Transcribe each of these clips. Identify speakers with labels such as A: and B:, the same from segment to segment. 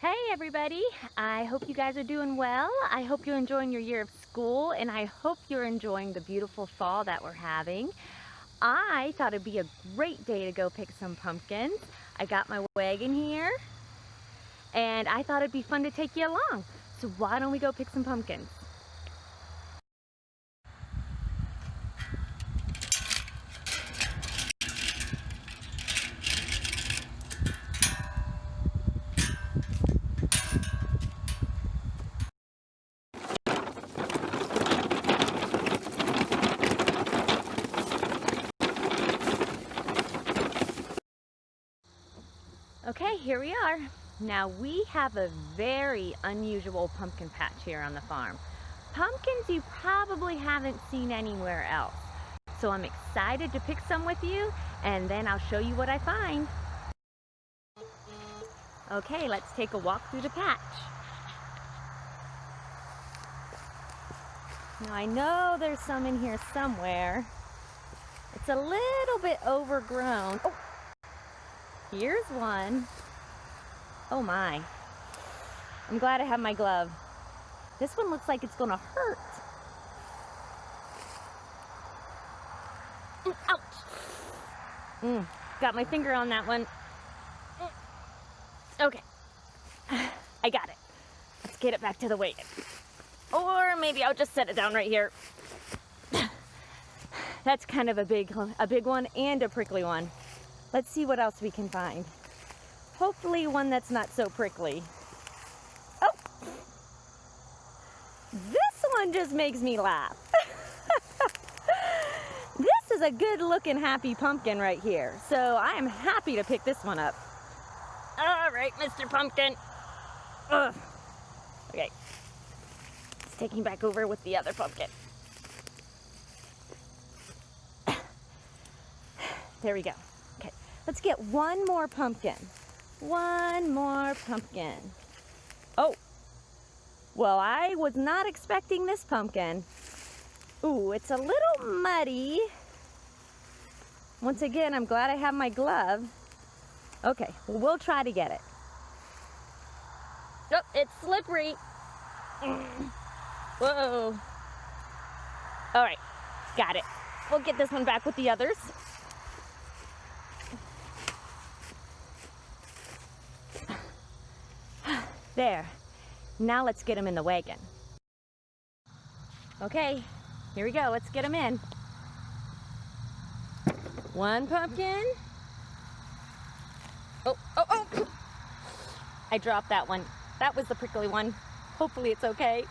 A: Hey everybody, I hope you guys are doing well. I hope you're enjoying your year of school, and I hope you're enjoying the beautiful fall that we're having. I thought it'd be a great day to go pick some pumpkins. I got my wagon here, and I thought it'd be fun to take you along. So why don't we go pick some pumpkins? Okay, here we are. Now we have a very unusual pumpkin patch here on the farm. Pumpkins you probably haven't seen anywhere else. So I'm excited to pick some with you, and then I'll show you what I find. Okay, let's take a walk through the patch. Now I know there's some in here somewhere. It's a little bit overgrown. Oh, here's one. Oh my. I'm glad I have my glove. This one looks like it's gonna hurt. Ouch. Got my finger on that one. Okay. I got it. Let's get it back to the wagon. Or maybe I'll just set it down right here. That's kind of a big one and a prickly one. Let's see what else we can find. Hopefully one that's not so prickly. Oh! This one just makes me laugh. This is a good looking happy pumpkin right here. So I am happy to pick this one up. All right, Mr. Pumpkin. Ugh. Okay. Let's take him back over with the other pumpkin. There we go. Okay, let's get one more pumpkin. One more pumpkin. Oh, well, I was not expecting this pumpkin. Ooh, it's a little muddy. Once again, I'm glad I have my glove. Okay, well, we'll try to get it. Oh, it's slippery. Whoa. All right, got it. We'll get this one back with the others. There. Now let's get them in the wagon. Okay, here we go. Let's get them in. One pumpkin. Oh, oh, oh! I dropped that one. That was the prickly one. Hopefully it's okay.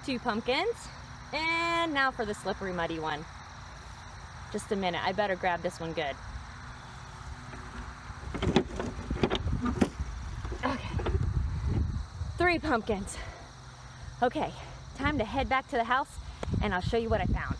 A: Two pumpkins. And now for the slippery, muddy one. Just a minute. I better grab this one good. Okay. 3 pumpkins. Okay, time to head back to the house and I'll show you what I found.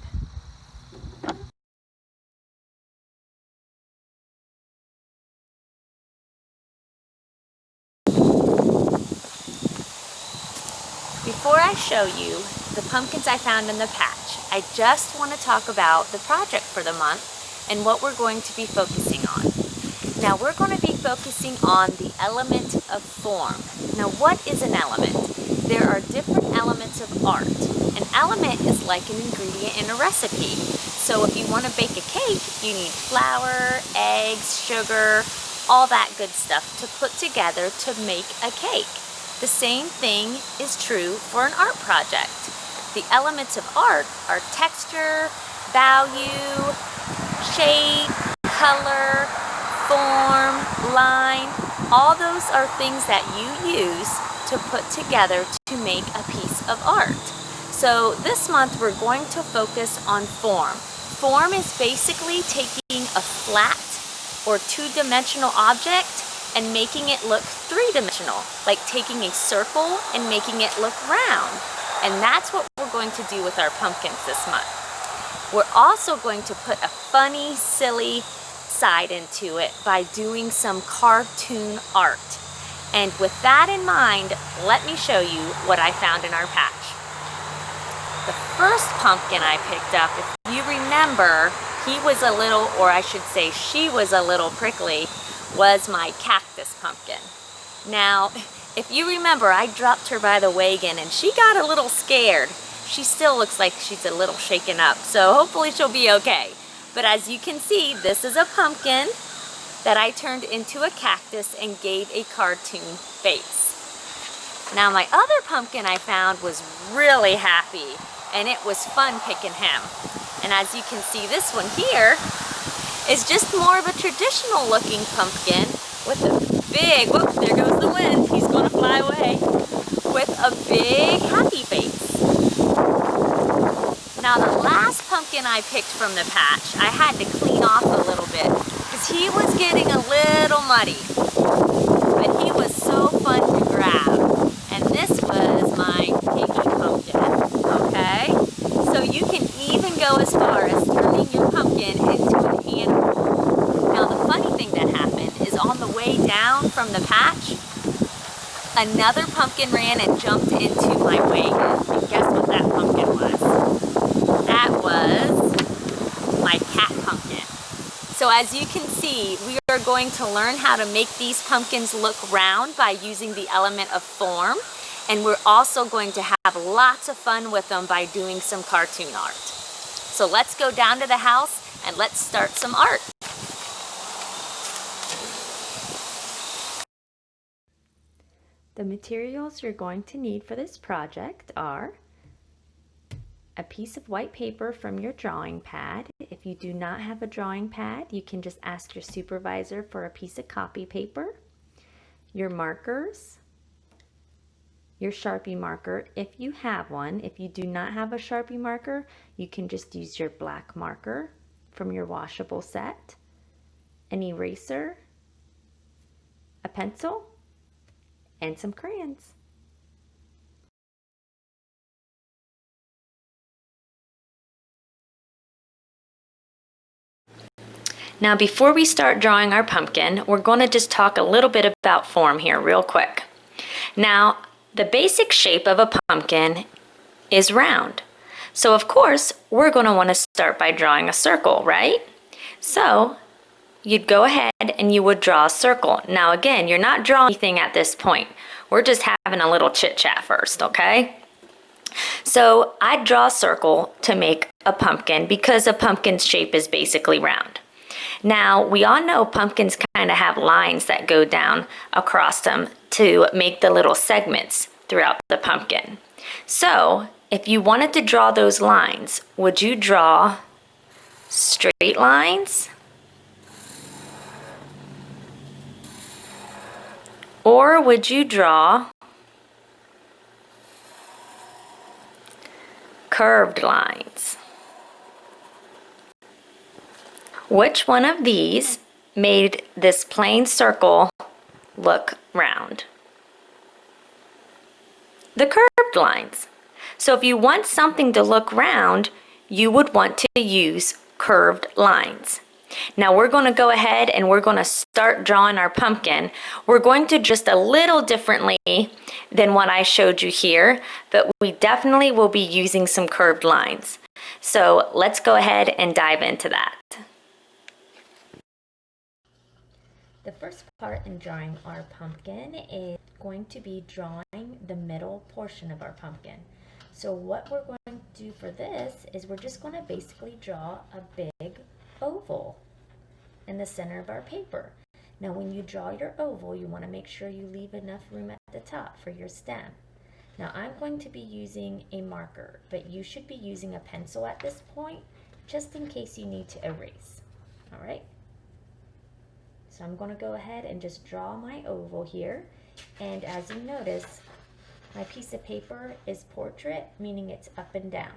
A: Before I show you the pumpkins I found in the patch, I just want to talk about the project for the month and what we're going to be focusing on. Now we're going to be focusing on the element of form. Now what is an element? There are different elements of art. An element is like an ingredient in a recipe. So if you want to bake a cake, you need flour, eggs, sugar, all that good stuff to put together to make a cake. The same thing is true for an art project. The elements of art are texture, value, shape, color, form, line. All those are things that you use to put together to make a piece of art. So this month we're going to focus on form. Form is basically taking a flat or two-dimensional object and making it look three-dimensional, like taking a circle and making it look round. And that's what we're going to do with our pumpkins this month. We're also going to put a funny, silly side into it by doing some cartoon art. And with that in mind, let me show you what I found in our patch. The first pumpkin I picked up, if you remember, he was a little, or I should say she was a little prickly. was my cactus pumpkin. Now, if you remember, I dropped her by the wagon and she got a little scared. She still looks like she's a little shaken up, so hopefully she'll be okay. But as you can see, this is a pumpkin that I turned into a cactus and gave a cartoon face. Now my other pumpkin I found was really happy, and it was fun picking him. And as you can see, this one here is just more of a traditional looking pumpkin with a big, whoops, there goes the wind, he's gonna fly away, with a big happy face. Now the last pumpkin I picked from the patch, I had to clean off a little bit because he was getting a little muddy, but he was so fun to grab. And this was my piggy pumpkin, okay? So you can even go as far as turning your pumpkin into an animal. Now the funny thing that happened is on the way down from the patch, another pumpkin ran and jumped into my wagon. And guess what that pumpkin was? That was my cat pumpkin. So as you can see, we are going to learn how to make these pumpkins look round by using the element of form. And we're also going to have lots of fun with them by doing some cartoon art. So let's go down to the house and let's start some art. The materials you're going to need for this project are a piece of white paper from your drawing pad. If you do not have a drawing pad, you can just ask your supervisor for a piece of copy paper, your markers, your Sharpie marker if you have one. If you do not have a Sharpie marker, you can just use your black marker from your washable set, an eraser, a pencil, and some crayons. Now before we start drawing our pumpkin, we're going to just talk a little bit about form here real quick. Now, the basic shape of a pumpkin is round. So of course, we're going to want to start by drawing a circle, right? So you'd go ahead and you would draw a circle. Now again, you're not drawing anything at this point. We're just having a little chit chat first, okay? So I'd draw a circle to make a pumpkin because a pumpkin's shape is basically round. Now, we all know pumpkins kind of have lines that go down across them to make the little segments throughout the pumpkin. So, if you wanted to draw those lines, would you draw straight lines? Or would you draw curved lines? Which one of these made this plain circle look round? The curved lines. So if you want something to look round, you would want to use curved lines. Now we're going to go ahead and we're going to start drawing our pumpkin. We're going to just a little differently than what I showed you here, but we definitely will be using some curved lines. So let's go ahead and dive into that. The first part in drawing our pumpkin is going to be drawing the middle portion of our pumpkin. So what we're going to do for this is we're just going to basically draw a big oval in the center of our paper. Now when you draw your oval, you want to make sure you leave enough room at the top for your stem. Now I'm going to be using a marker, but you should be using a pencil at this point, just in case you need to erase. All right? So I'm going to go ahead and just draw my oval here. And as you notice, my piece of paper is portrait, meaning it's up and down.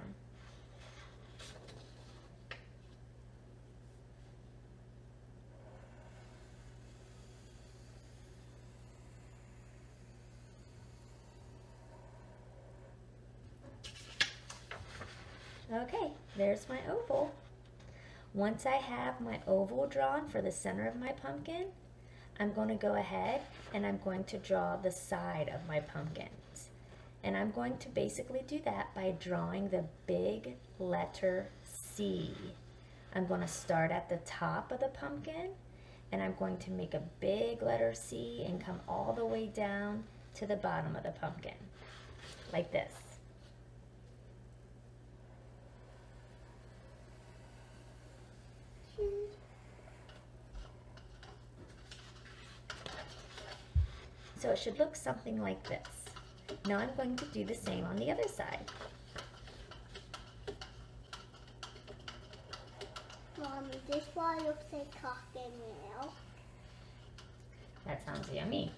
A: Okay, there's my oval. Once I have my oval drawn for the center of my pumpkin, I'm going to go ahead and I'm going to draw the side of my pumpkins. And I'm going to basically do that by drawing the big letter C. I'm going to start at the top of the pumpkin and I'm going to make a big letter C and come all the way down to the bottom of the pumpkin, like this. So it should look something like this. Now I'm going to do the same on the other side.
B: Mommy, this one looks like coffee milk.
A: That sounds yummy.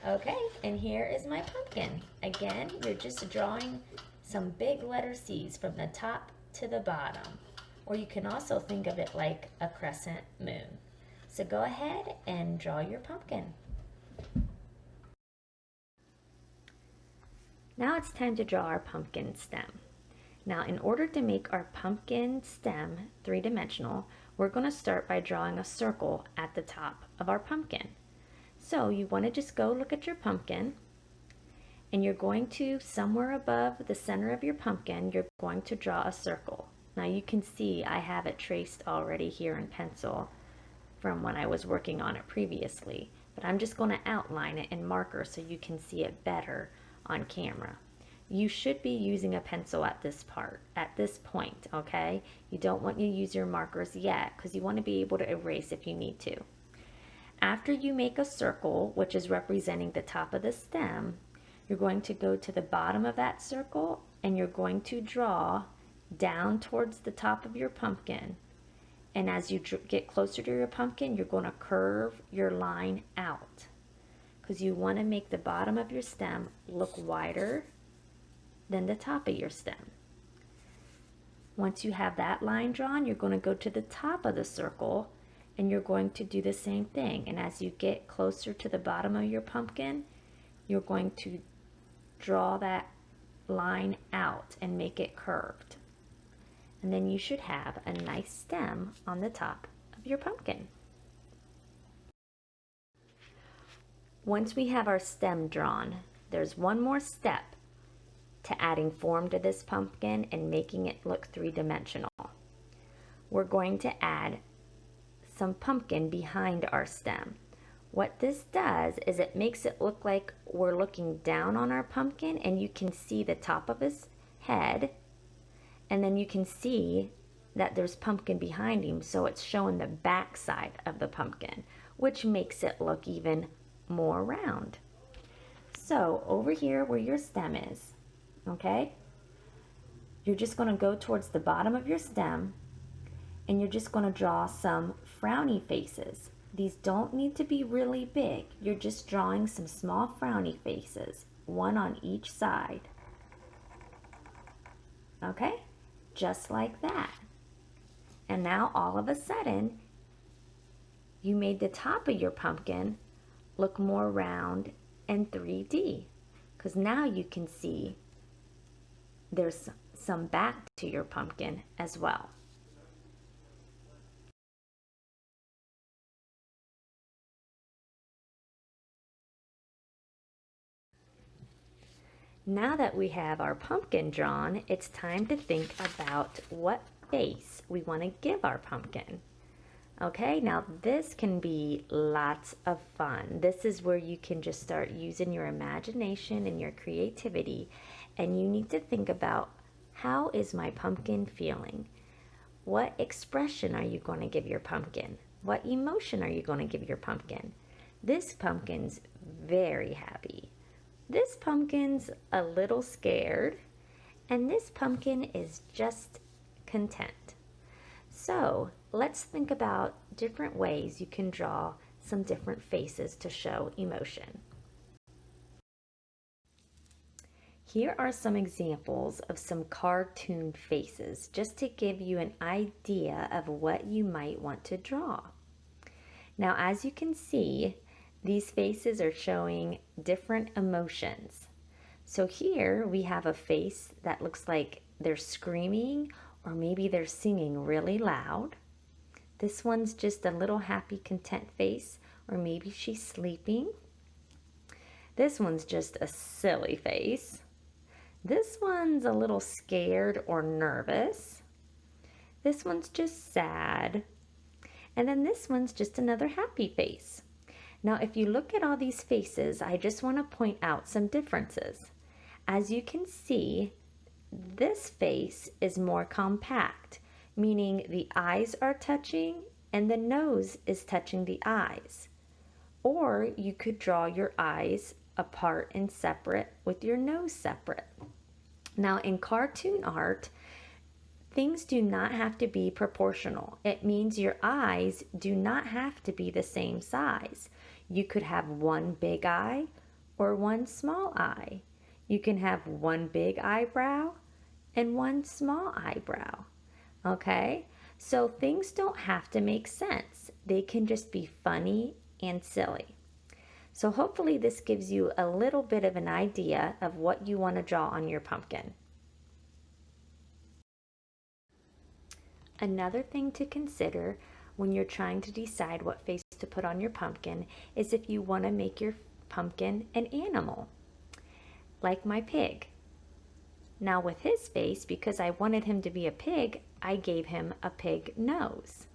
A: Okay, and here is my pumpkin. Again, you're just drawing some big letter C's from the top to the bottom. Or you can also think of it like a crescent moon. So go ahead and draw your pumpkin. Now it's time to draw our pumpkin stem. Now, in order to make our pumpkin stem three-dimensional, we're going to start by drawing a circle at the top of our pumpkin. So you want to just go look at your pumpkin, and you're going to, somewhere above the center of your pumpkin, you're going to draw a circle. Now you can see I have it traced already here in pencil from when I was working on it previously, but I'm just going to outline it in marker so you can see it better on camera. You should be using a pencil at this point, okay? You don't want to use your markers yet because you want to be able to erase if you need to. After you make a circle, which is representing the top of the stem, you're going to go to the bottom of that circle and you're going to draw down towards the top of your pumpkin. And as you get closer to your pumpkin, you're going to curve your line out because you want to make the bottom of your stem look wider than the top of your stem. Once you have that line drawn, you're going to go to the top of the circle and you're going to do the same thing. And as you get closer to the bottom of your pumpkin, you're going to draw that line out and make it curved. And then you should have a nice stem on the top of your pumpkin. Once we have our stem drawn, there's one more step to adding form to this pumpkin and making it look three-dimensional. We're going to add some pumpkin behind our stem. What this does is it makes it look like we're looking down on our pumpkin and you can see the top of his head, and then you can see that there's pumpkin behind him, so it's showing the back side of the pumpkin, which makes it look even more round. So over here where your stem is, okay, you're just going to go towards the bottom of your stem and you're just going to draw some frowny faces. These don't need to be really big. You're just drawing some small frowny faces, one on each side. Okay, just like that. And now all of a sudden, you made the top of your pumpkin look more round and 3D, because now you can see there's some back to your pumpkin as well. Now that we have our pumpkin drawn, it's time to think about what face we want to give our pumpkin. Okay, now this can be lots of fun. This is where you can just start using your imagination and your creativity, and you need to think about, how is my pumpkin feeling? What expression are you going to give your pumpkin? What emotion are you going to give your pumpkin? This pumpkin's very happy. This pumpkin's a little scared, and this pumpkin is just content. So let's think about different ways you can draw some different faces to show emotion. Here are some examples of some cartoon faces, just to give you an idea of what you might want to draw. Now, as you can see, these faces are showing different emotions. So here we have a face that looks like they're screaming, or maybe they're singing really loud. This one's just a little happy, content face, or maybe she's sleeping. This one's just a silly face. This one's a little scared or nervous. This one's just sad. And then this one's just another happy face. Now, if you look at all these faces, I just want to point out some differences. As you can see, this face is more compact, meaning the eyes are touching and the nose is touching the eyes. Or you could draw your eyes apart and separate with your nose separate. Now, in cartoon art, things do not have to be proportional. It means your eyes do not have to be the same size. You could have one big eye or one small eye. You can have one big eyebrow and one small eyebrow. Okay? So things don't have to make sense. They can just be funny and silly. So hopefully this gives you a little bit of an idea of what you want to draw on your pumpkin. Another thing to consider when you're trying to decide what face to put on your pumpkin is if you want to make your pumpkin an animal, like my pig. Now with his face, because I wanted him to be a pig, I gave him a pig nose.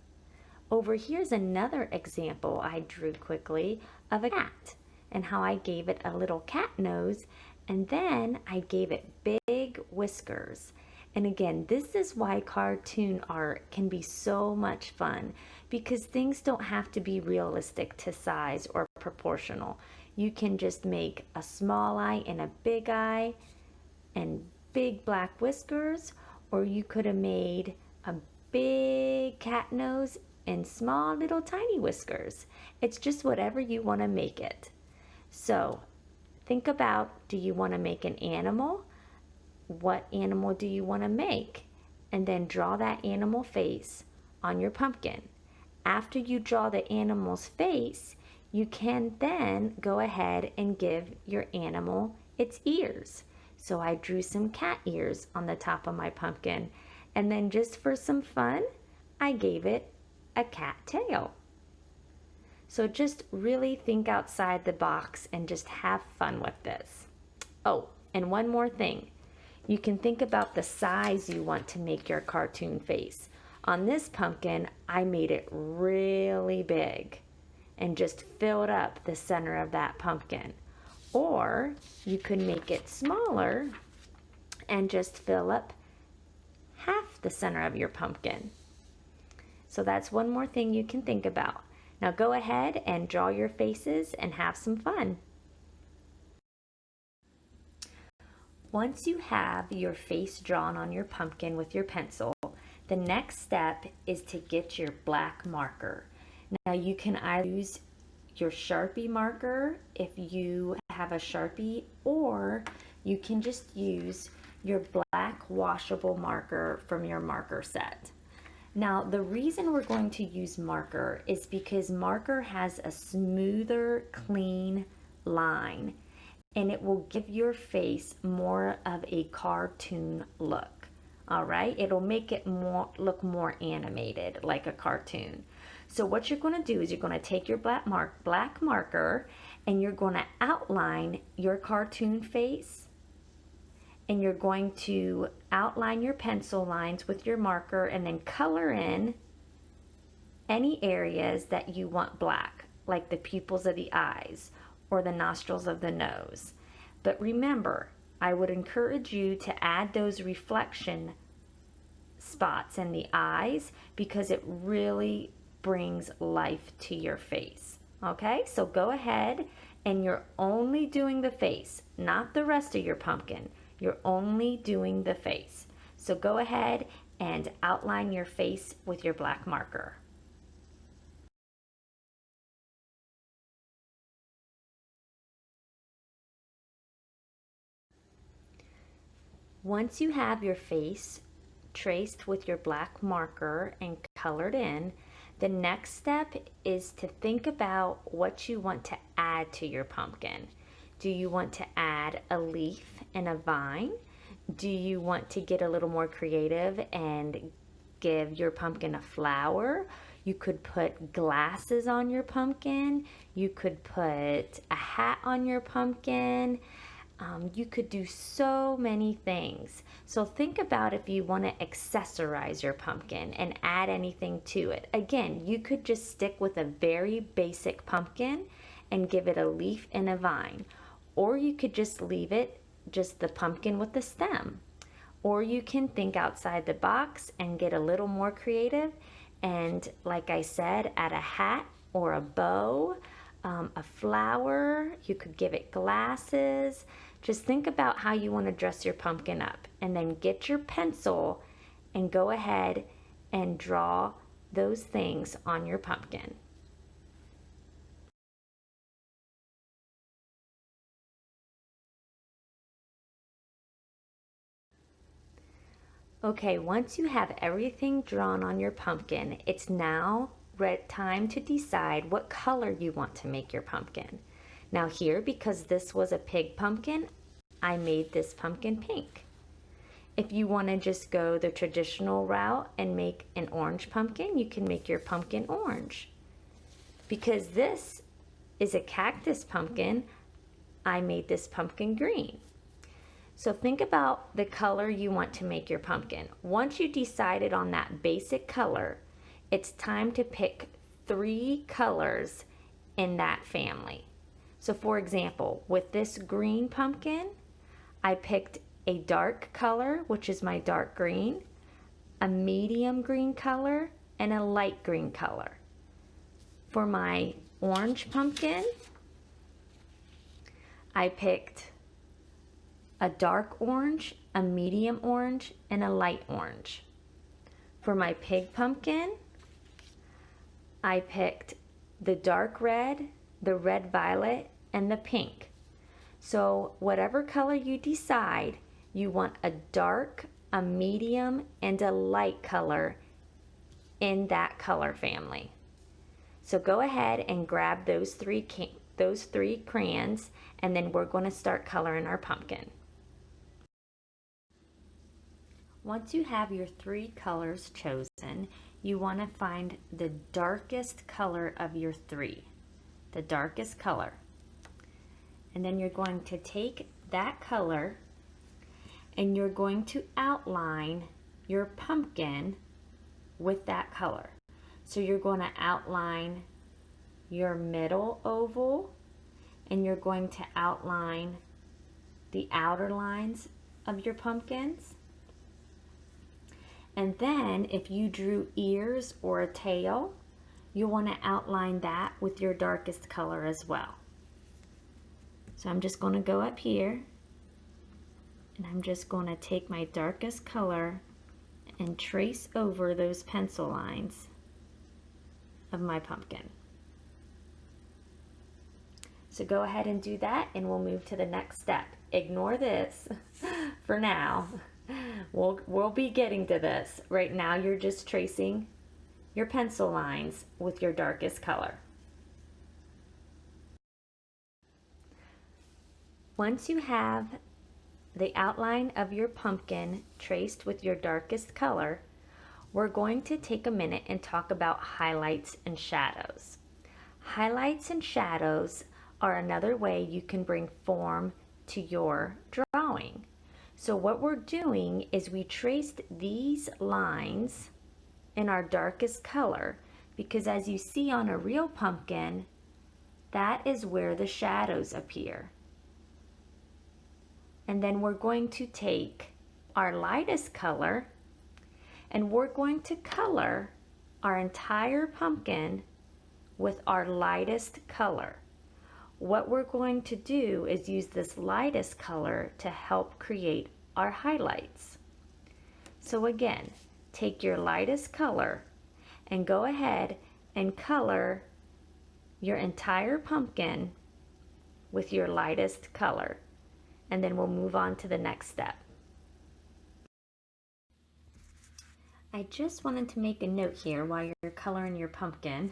A: Over here's another example I drew quickly of a cat and how I gave it a little cat nose, and then I gave it big whiskers. And again, this is why cartoon art can be so much fun, because things don't have to be realistic to size or proportional. You can just make a small eye and a big eye and big black whiskers, or you could have made a big cat nose and small little tiny whiskers. It's just whatever you want to make it. So think about, do you want to make an animal? What animal do you want to make? And then draw that animal face on your pumpkin. After you draw the animal's face, you can then go ahead and give your animal its ears. So I drew some cat ears on the top of my pumpkin, and then just for some fun, I gave it a cat tail. So just really think outside the box and just have fun with this. Oh, and one more thing. You can think about the size you want to make your cartoon face. On this pumpkin, I made it really big and just filled up the center of that pumpkin. Or you could make it smaller and just fill up half the center of your pumpkin. So that's one more thing you can think about. Now go ahead and draw your faces and have some fun. Once you have your face drawn on your pumpkin with your pencil, the next step is to get your black marker. Now you can either use your Sharpie marker if you have a Sharpie, or you can just use your black washable marker from your marker set. Now the reason we're going to use marker is because marker has a smoother, clean line, and it will give your face more of a cartoon look. All right, it'll make it look more animated, like a cartoon. So what you're going to do is you're going to take your black marker and you're going to outline your cartoon face, and you're going to outline your pencil lines with your marker and then color in any areas that you want black, like the pupils of the eyes or the nostrils of the nose. But remember, I would encourage you to add those reflection spots in the eyes, because it really brings life to your face. Okay, so go ahead, and you're only doing the face, not the rest of your pumpkin. You're only doing the face. So go ahead and outline your face with your black marker. Once you have your face traced with your black marker and colored in, the next step is to think about what you want to add to your pumpkin. Do you want to add a leaf and a vine? Do you want to get a little more creative and give your pumpkin a flower? You could put glasses on your pumpkin. You could put a hat on your pumpkin. You could do so many things. So think about if you want to accessorize your pumpkin and add anything to it. Again, you could just stick with a very basic pumpkin and give it a leaf and a vine. Or you could just leave it just the pumpkin with the stem. Or you can think outside the box and get a little more creative. And like I said, add a hat or a bow, a flower. You could give it glasses. Just think about how you want to dress your pumpkin up, and then get your pencil and go ahead and draw those things on your pumpkin. Okay, once you have everything drawn on your pumpkin, it's now time to decide what color you want to make your pumpkin. Now here, because this was a pig pumpkin, I made this pumpkin pink. If you want to just go the traditional route and make an orange pumpkin, you can make your pumpkin orange. Because this is a cactus pumpkin, I made this pumpkin green. So think about the color you want to make your pumpkin. Once you decided on that basic color, it's time to pick 3 colors in that family. So for example, with this green pumpkin, I picked a dark color, which is my dark green, a medium green color, and a light green color. For my orange pumpkin, I picked a dark orange, a medium orange, and a light orange. For my pig pumpkin, I picked the dark red, the red violet, and the pink. So whatever color you decide, you want a dark, a medium, and a light color in that color family. So go ahead and grab those three crayons, and then we're going to start coloring our pumpkin. Once you have your 3 colors chosen, you want to find the darkest color of your 3, the darkest color. And then you're going to take that color and you're going to outline your pumpkin with that color. So you're going to outline your middle oval, and you're going to outline the outer lines of your pumpkins. And then if you drew ears or a tail, you want to outline that with your darkest color as well. So I'm just going to go up here, and I'm just going to take my darkest color and trace over those pencil lines of my pumpkin. So go ahead and do that, and we'll move to the next step. Ignore this for now. We'll be getting to this. Right now you're just tracing your pencil lines with your darkest color. Once you have the outline of your pumpkin traced with your darkest color, we're going to take a minute and talk about highlights and shadows. Highlights and shadows are another way you can bring form to your drawing. So what we're doing is we traced these lines in our darkest color, because as you see on a real pumpkin, that is where the shadows appear. And then we're going to take our lightest color and we're going to color our entire pumpkin with our lightest color. What we're going to do is use this lightest color to help create our highlights. So again, take your lightest color and go ahead and color your entire pumpkin with your lightest color. And then we'll move on to the next step. I just wanted to make a note here while you're coloring your pumpkin.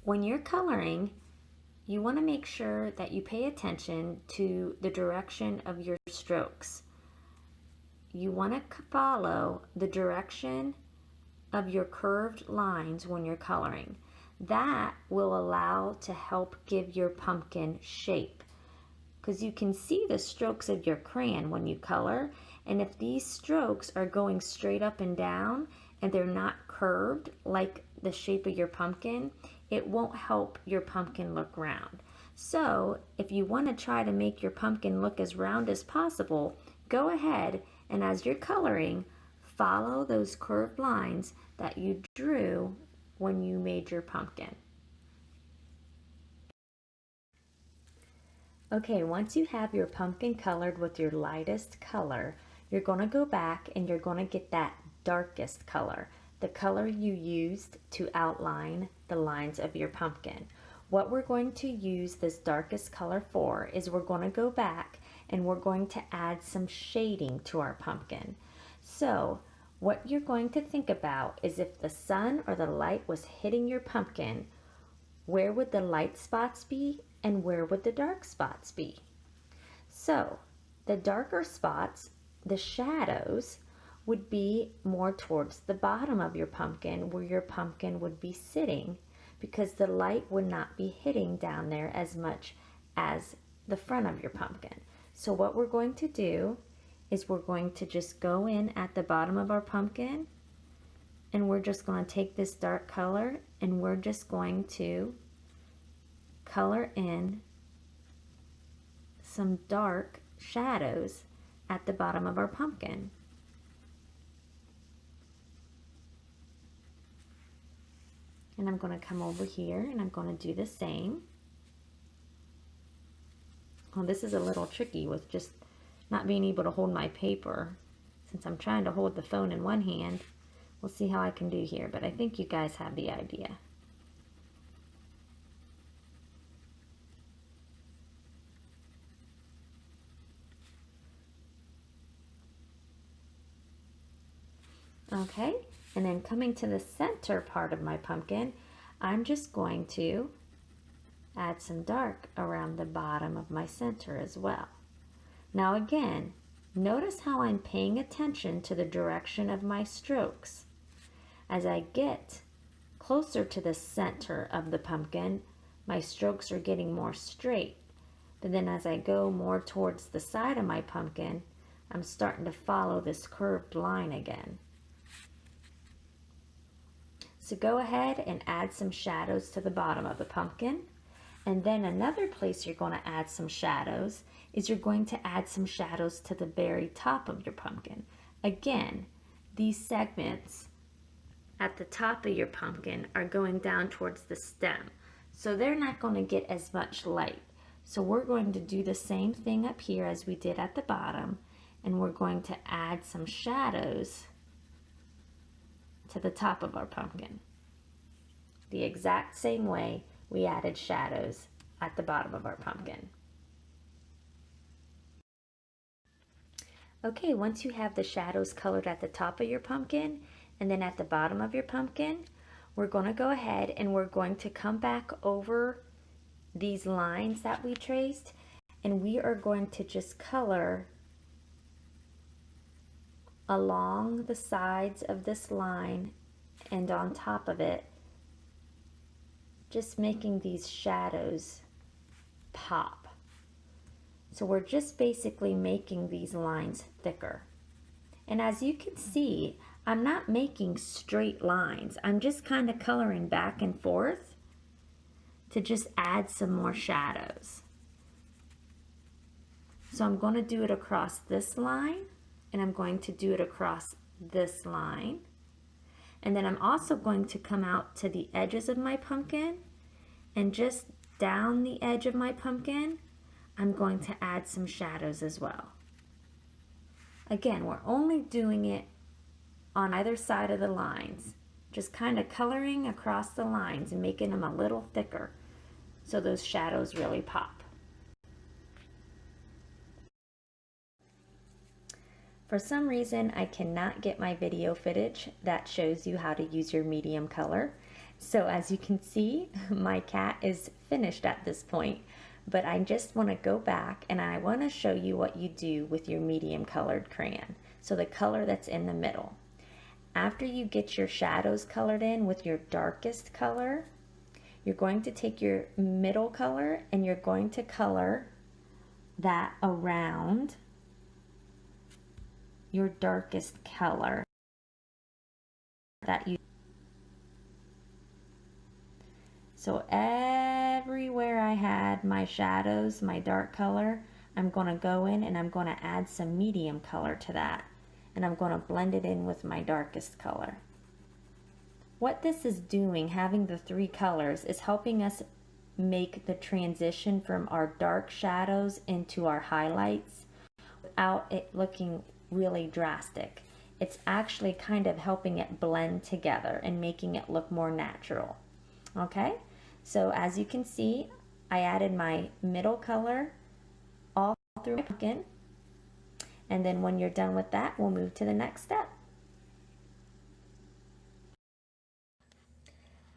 A: When you're coloring, you want to make sure that you pay attention to the direction of your strokes. You want to follow the direction of your curved lines when you're coloring. That will allow to help give your pumpkin shape. because you can see the strokes of your crayon when you color. And if these strokes are going straight up and down and they're not curved like the shape of your pumpkin, it won't help your pumpkin look round. So if you want to try to make your pumpkin look as round as possible, go ahead and as you're coloring, follow those curved lines that you drew when you made your pumpkin. Okay, once you have your pumpkin colored with your lightest color, you're going to go back and you're going to get that darkest color, the color you used to outline the lines of your pumpkin. What we're going to use this darkest color for is we're going to go back and we're going to add some shading to our pumpkin. So what you're going to think about is if the sun or the light was hitting your pumpkin, where would the light spots be and where would the dark spots be? So the darker spots, the shadows, would be more towards the bottom of your pumpkin where your pumpkin would be sitting, because the light would not be hitting down there as much as the front of your pumpkin. So what we're going to do is we're going to just go in at the bottom of our pumpkin and we're just going to take this dark color and we're just going to color in some dark shadows at the bottom of our pumpkin. And I'm going to come over here and I'm going to do the same. Well, this is a little tricky with just not being able to hold my paper. Since I'm trying to hold the phone in one hand, we'll see how I can do here, but I think you guys have the idea. Okay, and then coming to the center part of my pumpkin, I'm just going to add some dark around the bottom of my center as well. Now again, notice how I'm paying attention to the direction of my strokes. As I get closer to the center of the pumpkin, my strokes are getting more straight. But then as I go more towards the side of my pumpkin, I'm starting to follow this curved line again. So go ahead and add some shadows to the bottom of the pumpkin. And then another place you're going to add some shadows is you're going to add some shadows to the very top of your pumpkin. Again, these segments at the top of your pumpkin are going down towards the stem, so they're not going to get as much light. So we're going to do the same thing up here as we did at the bottom, and we're going to add some shadows to the top of our pumpkin, the exact same way we added shadows at the bottom of our pumpkin. Okay, once you have the shadows colored at the top of your pumpkin and then at the bottom of your pumpkin, we're going to go ahead and we're going to come back over these lines that we traced, and we are going to just color along the sides of this line and on top of it, just making these shadows pop. So we're just basically making these lines thicker. And as you can see, I'm not making straight lines. I'm just kind of coloring back and forth to just add some more shadows. So I'm going to do it across this line, and I'm going to do it across this line. And then I'm also going to come out to the edges of my pumpkin, and just down the edge of my pumpkin, I'm going to add some shadows as well. Again, we're only doing it on either side of the lines, just kind of coloring across the lines and making them a little thicker so those shadows really pop. For some reason, I cannot get my video footage that shows you how to use your medium color. So as you can see, my cat is finished at this point, but I just want to go back and I want to show you what you do with your medium colored crayon. So the color that's in the middle. After you get your shadows colored in with your darkest color, you're going to take your middle color and you're going to color that around your darkest color that you. So everywhere I had my shadows, my dark color, I'm going to go in and I'm going to add some medium color to that. And I'm going to blend it in with my darkest color. What this is doing, having the three colors, is helping us make the transition from our dark shadows into our highlights without it looking really drastic. It's actually kind of helping it blend together and making it look more natural. Okay, so as you can see, I added my middle color all through my pumpkin. And then when you're done with that, we'll move to the next step.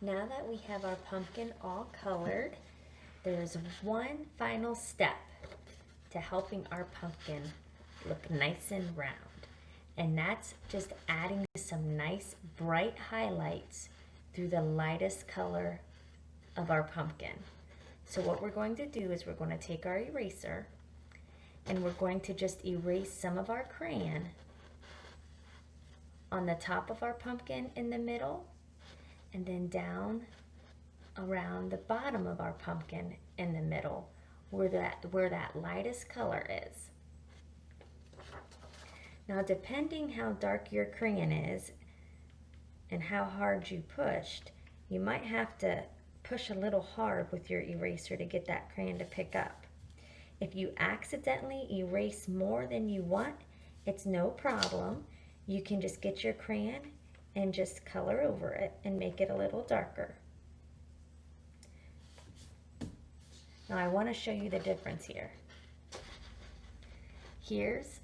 A: Now that we have our pumpkin all colored, there's one final step to helping our pumpkin look nice and round. And that's just adding some nice bright highlights through the lightest color of our pumpkin. So what we're going to do is we're going to take our eraser and we're going to just erase some of our crayon on the top of our pumpkin in the middle, and then down around the bottom of our pumpkin in the middle where that lightest color is. Now, depending how dark your crayon is and how hard you pushed, you might have to push a little hard with your eraser to get that crayon to pick up. If you accidentally erase more than you want, it's no problem. You can just get your crayon and just color over it and make it a little darker. Now I want to show you the difference here. Here's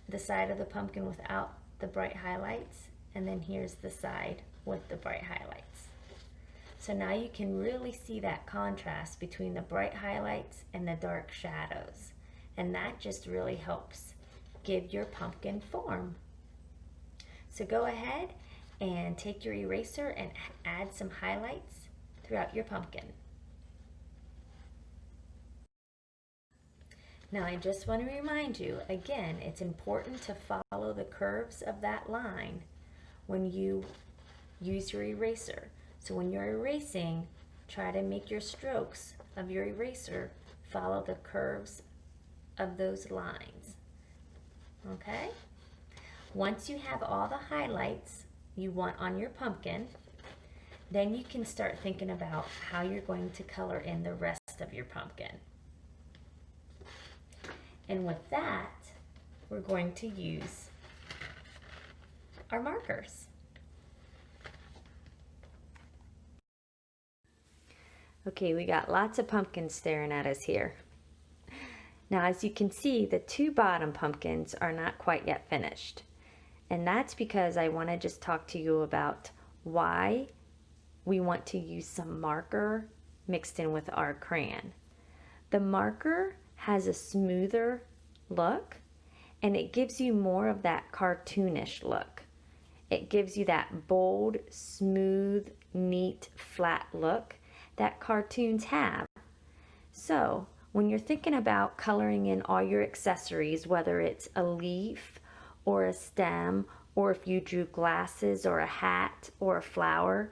A: the side of the pumpkin without the bright highlights, and then here's the side with the bright highlights. So now you can really see that contrast between the bright highlights and the dark shadows, and that just really helps give your pumpkin form. So go ahead and take your eraser and add some highlights throughout your pumpkin. Now I just want to remind you, again, it's important to follow the curves of that line when you use your eraser. So when you're erasing, try to make your strokes of your eraser follow the curves of those lines. Okay? Once you have all the highlights you want on your pumpkin, then you can start thinking about how you're going to color in the rest of your pumpkin. And with that, we're going to use our markers. Okay, we got lots of pumpkins staring at us here. Now, as you can see, the two bottom pumpkins are not quite yet finished. And that's because I want to just talk to you about why we want to use some marker mixed in with our crayon. The marker has a smoother look, and it gives you more of that cartoonish look. It gives you that bold, smooth, neat, flat look that cartoons have. So when you're thinking about coloring in all your accessories, whether it's a leaf or a stem, or if you drew glasses or a hat or a flower,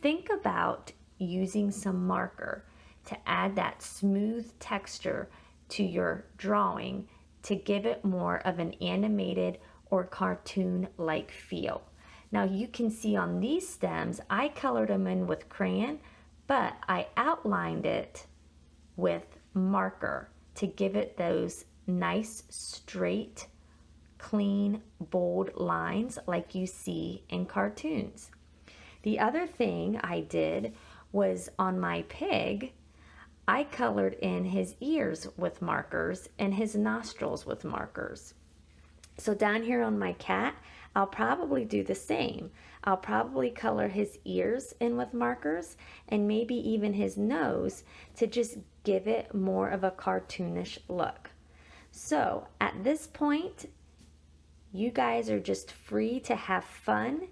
A: think about using some marker to add that smooth texture to your drawing to give it more of an animated or cartoon-like feel. Now you can see on these stems, I colored them in with crayon, but I outlined it with marker to give it those nice, straight, clean, bold lines like you see in cartoons. The other thing I did was on my pig, I colored in his ears with markers and his nostrils with markers. So down here on my cat, I'll probably do the same. I'll probably color his ears in with markers and maybe even his nose to just give it more of a cartoonish look. So at this point, you guys are just free to have fun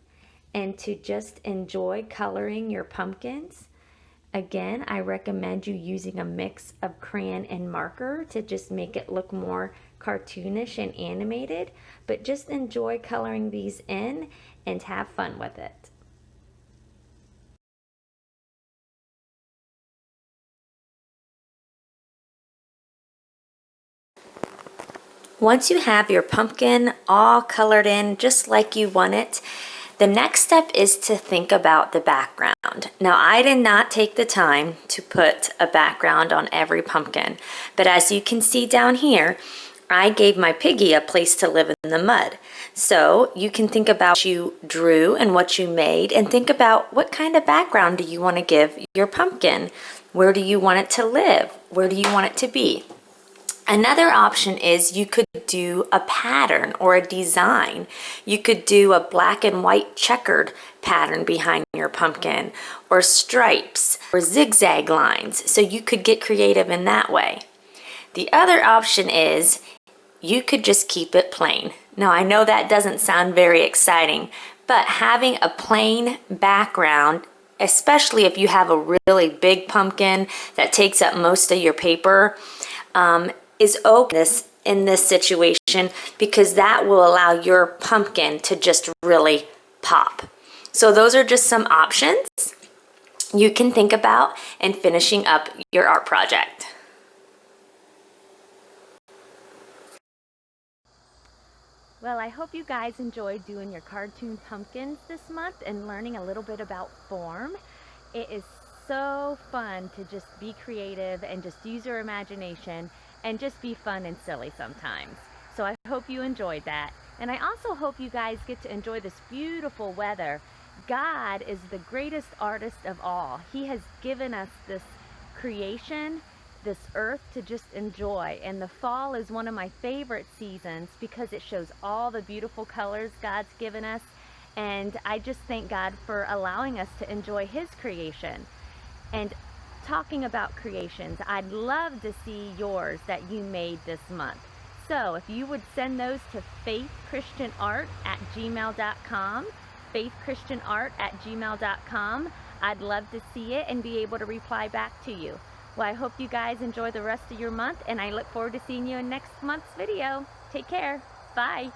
A: and to just enjoy coloring your pumpkins. Again, I recommend you using a mix of crayon and marker to just make it look more cartoonish and animated, but just enjoy coloring these in and have fun with it. Once you have your pumpkin all colored in just like you want it, the next step is to think about the background. Now, I did not take the time to put a background on every pumpkin, but as you can see down here, I gave my piggy a place to live in the mud. So you can think about what you drew and what you made, and think about what kind of background do you want to give your pumpkin? Where do you want it to live? Where do you want it to be? Another option is you could do a pattern or a design. You could do a black and white checkered pattern behind your pumpkin, or stripes or zigzag lines. So you could get creative in that way. The other option is you could just keep it plain. Now, I know that doesn't sound very exciting, but having a plain background, especially if you have a really big pumpkin that takes up most of your paper, is okay in this situation, because that will allow your pumpkin to just really pop. So those are just some options you can think about in finishing up your art project. Well, I hope you guys enjoyed doing your cartoon pumpkins this month and learning a little bit about form. It is so fun to just be creative and just use your imagination and just be fun and silly sometimes. So I hope you enjoyed that. And I also hope you guys get to enjoy this beautiful weather. God is the greatest artist of all. He has given us this creation, this earth to just enjoy. And the fall is one of my favorite seasons because it shows all the beautiful colors God's given us. And I just thank God for allowing us to enjoy His creation. And talking about creations, I'd love to see yours that you made this month. So if you would send those to faithchristianart@gmail.com, faithchristianart@gmail.com, I'd love to see it and be able to reply back to you. Well, I hope you guys enjoy the rest of your month, and I look forward to seeing you in next month's video. Take care. Bye.